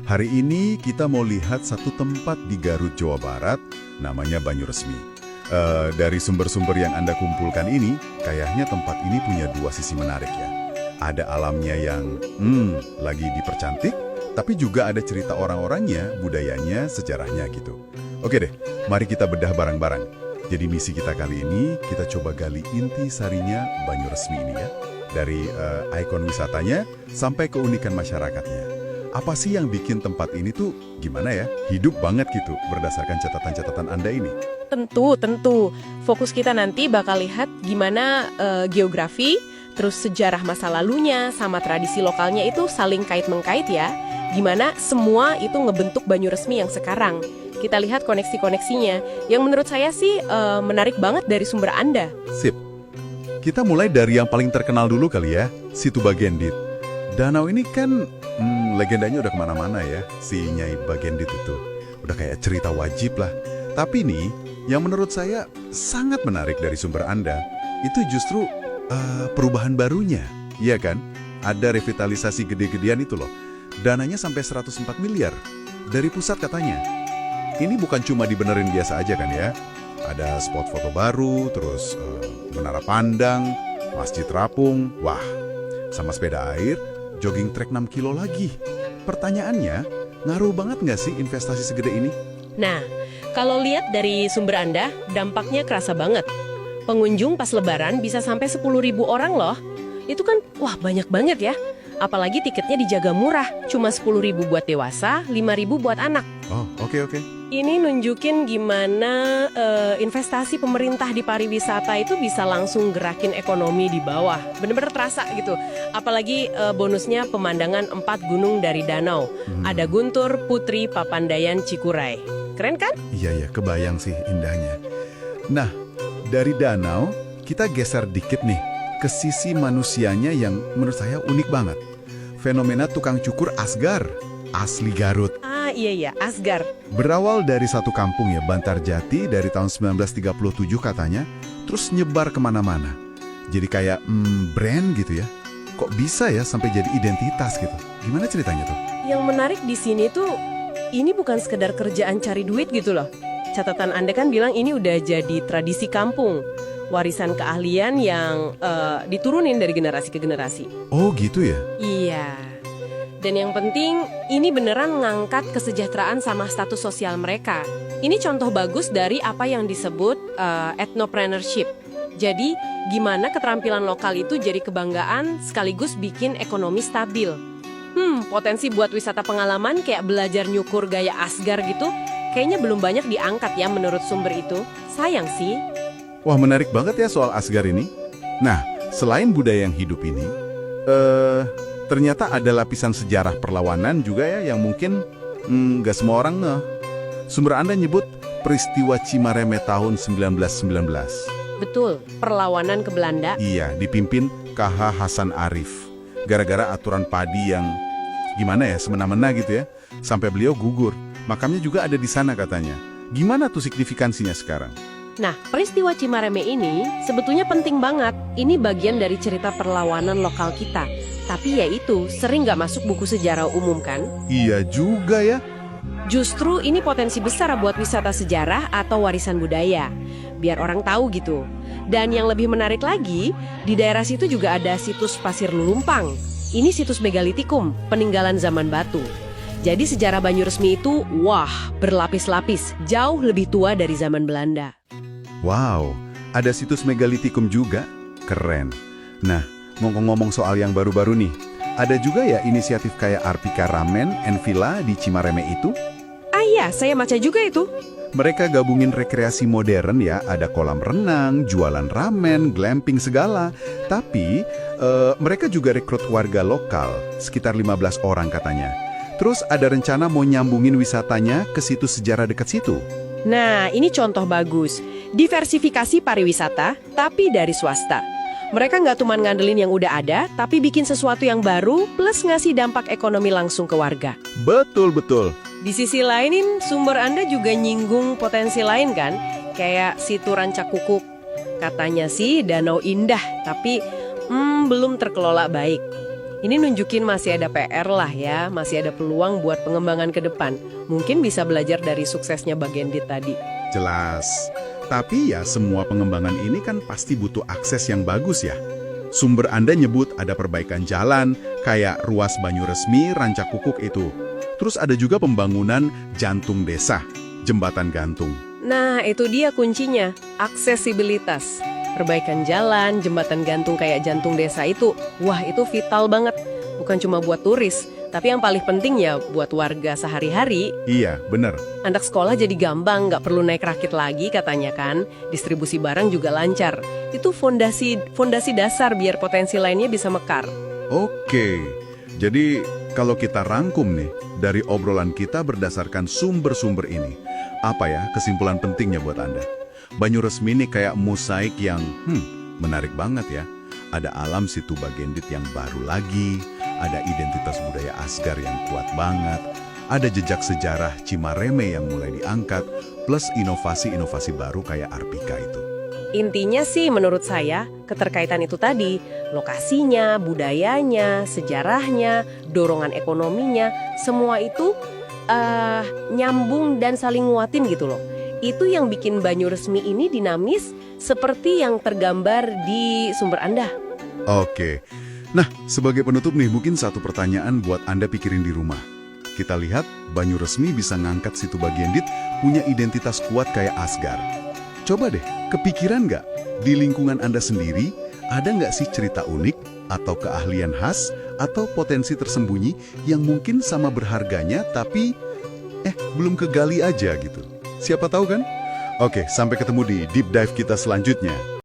Hari ini kita mau lihat satu tempat di Garut, Jawa Barat, namanya Banyuresmi. Dari sumber-sumber yang Anda kumpulkan ini, kayaknya tempat ini punya dua sisi menarik ya. Ada alamnya yang, lagi dipercantik, tapi juga ada cerita orang-orangnya, budayanya, sejarahnya gitu. Oke deh, mari kita bedah bareng-bareng. Jadi misi kita kali ini, kita coba gali inti sarinya Banyuresmi ini ya. Dari ikon wisatanya sampai keunikan masyarakatnya. Apa sih yang bikin tempat ini tuh gimana ya? Hidup banget gitu berdasarkan catatan-catatan Anda ini. Tentu. Fokus kita nanti bakal lihat gimana geografi, terus sejarah masa lalunya, sama tradisi lokalnya itu saling kait-mengkait ya. Gimana semua itu ngebentuk Banyuresmi yang sekarang. Kita lihat koneksi-koneksinya. Yang menurut saya sih menarik banget dari sumber Anda. Sip. Kita mulai dari yang paling terkenal dulu kali ya, Situ Bagendit. Danau ini kan legendanya udah kemana-mana ya, si Nyai Bagendit itu. Udah kayak cerita wajib lah. Tapi nih, yang menurut saya sangat menarik dari sumber Anda, itu justru perubahan barunya. Iya kan? Ada revitalisasi gede-gedean itu loh. Dananya sampai 104 miliar. Dari pusat katanya. Ini bukan cuma dibenerin biasa aja kan ya. Ada spot foto baru, terus menara pandang, masjid terapung, wah, sama sepeda air, jogging track 6 kilo lagi. Pertanyaannya, ngaruh banget nggak sih investasi segede ini? Nah, kalau lihat dari sumber Anda, dampaknya kerasa banget. Pengunjung pas lebaran bisa sampai 10.000 orang loh. Itu kan, wah banyak banget ya. Apalagi tiketnya dijaga murah, cuma 10.000 buat dewasa, 5.000 buat anak. Oh, oke. Ini nunjukin gimana investasi pemerintah di pariwisata itu bisa langsung gerakin ekonomi di bawah. Bener-bener terasa gitu. Apalagi bonusnya pemandangan 4 gunung dari danau. Ada Guntur, Putri, Papandayan, Cikuray. Keren kan? Iya, kebayang sih indahnya. Nah, dari danau, kita geser dikit nih ke sisi manusianya yang menurut saya unik banget. Fenomena tukang cukur Asgar, asli Garut. Iya, Asgar. Berawal dari satu kampung ya, Bantarjati, dari tahun 1937 katanya, terus nyebar kemana-mana. Jadi kayak brand gitu ya. Kok bisa ya sampai jadi identitas gitu? Gimana ceritanya tuh? Yang menarik di sini tuh, ini bukan sekedar kerjaan cari duit gitu loh. Catatan Anda kan bilang ini udah jadi tradisi kampung. Warisan keahlian yang diturunin dari generasi ke generasi. Oh gitu ya? Iya. Dan yang penting, ini beneran ngangkat kesejahteraan sama status sosial mereka. Ini contoh bagus dari apa yang disebut ethnopreneurship. Jadi, gimana keterampilan lokal itu jadi kebanggaan sekaligus bikin ekonomi stabil. Potensi buat wisata pengalaman kayak belajar nyukur gaya Asgar gitu, kayaknya belum banyak diangkat ya menurut sumber itu. Sayang sih. Wah, menarik banget ya soal Asgar ini. Nah, selain budaya yang hidup ini, ternyata ada lapisan sejarah perlawanan juga ya yang mungkin nggak semua orang ngeh. Sumber Anda nyebut peristiwa Cimareme tahun 1919. Betul, perlawanan ke Belanda. Iya, dipimpin KH Hasan Arif. Gara-gara aturan padi yang gimana ya, semena-mena gitu ya. Sampai beliau gugur. Makamnya juga ada di sana katanya. Gimana tuh signifikansinya sekarang? Nah, peristiwa Cimareme ini sebetulnya penting banget. Ini bagian dari cerita perlawanan lokal kita. Tapi ya itu, sering nggak masuk buku sejarah umum kan? Iya juga ya. Justru ini potensi besar buat wisata sejarah atau warisan budaya. Biar orang tahu gitu. Dan yang lebih menarik lagi, di daerah situ juga ada situs Pasir Lulumpang. Ini situs megalitikum, peninggalan zaman batu. Jadi sejarah Banyuresmi itu, wah, berlapis-lapis, jauh lebih tua dari zaman Belanda. Wow, ada situs megalitikum juga? Keren. Nah, ngomong-ngomong soal yang baru-baru nih, ada juga ya inisiatif kayak Arpika Ramen and Villa di Cimareme itu? Iya, saya baca juga itu. Mereka gabungin rekreasi modern ya, ada kolam renang, jualan ramen, glamping segala. Tapi mereka juga rekrut warga lokal, sekitar 15 orang katanya. Terus ada rencana mau nyambungin wisatanya ke situs sejarah dekat situ. Nah, ini contoh bagus. Diversifikasi pariwisata, tapi dari swasta. Mereka nggak cuma ngandelin yang udah ada, tapi bikin sesuatu yang baru, plus ngasih dampak ekonomi langsung ke warga. Betul. Di sisi lain, sumber Anda juga nyinggung potensi lain kan? Kayak situ Rancakukuk. Katanya sih danau indah, tapi belum terkelola baik. Ini nunjukin masih ada PR lah ya, masih ada peluang buat pengembangan ke depan. Mungkin bisa belajar dari suksesnya Bagendit tadi. Jelas. Tapi ya semua pengembangan ini kan pasti butuh akses yang bagus ya. Sumber Anda nyebut ada perbaikan jalan, kayak ruas Banyuresmi, Rancakukuk itu. Terus ada juga pembangunan jantung desa, jembatan gantung. Nah, itu dia kuncinya, aksesibilitas. Perbaikan jalan, jembatan gantung kayak jantung desa itu, wah itu vital banget. Bukan cuma buat turis, tapi yang paling penting ya buat warga sehari-hari. Iya, bener. Anak sekolah jadi gampang, nggak perlu naik rakit lagi katanya kan. Distribusi barang juga lancar. Itu fondasi dasar biar potensi lainnya bisa mekar. Oke, jadi kalau kita rangkum nih, dari obrolan kita berdasarkan sumber-sumber ini, apa ya kesimpulan pentingnya buat Anda? Banyuresmi ini kayak mosaik yang menarik banget ya. Ada alam situ Bagendit yang baru lagi, ada identitas budaya Asgar yang kuat banget, ada jejak sejarah Cimareme yang mulai diangkat, plus inovasi-inovasi baru kayak Arpika itu. Intinya sih menurut saya, keterkaitan itu tadi, lokasinya, budayanya, sejarahnya, dorongan ekonominya, semua itu nyambung dan saling nguatin gitu loh. Itu yang bikin Banyuresmi ini dinamis seperti yang tergambar di sumber Anda. Oke, nah sebagai penutup nih mungkin satu pertanyaan buat Anda pikirin di rumah. Kita lihat Banyuresmi bisa ngangkat situ Bagendit punya identitas kuat kayak Asgar. Coba deh, kepikiran nggak di lingkungan Anda sendiri ada nggak sih cerita unik atau keahlian khas atau potensi tersembunyi yang mungkin sama berharganya tapi belum kegali aja gitu. Siapa tahu kan? Oke, sampai ketemu di deep dive kita selanjutnya.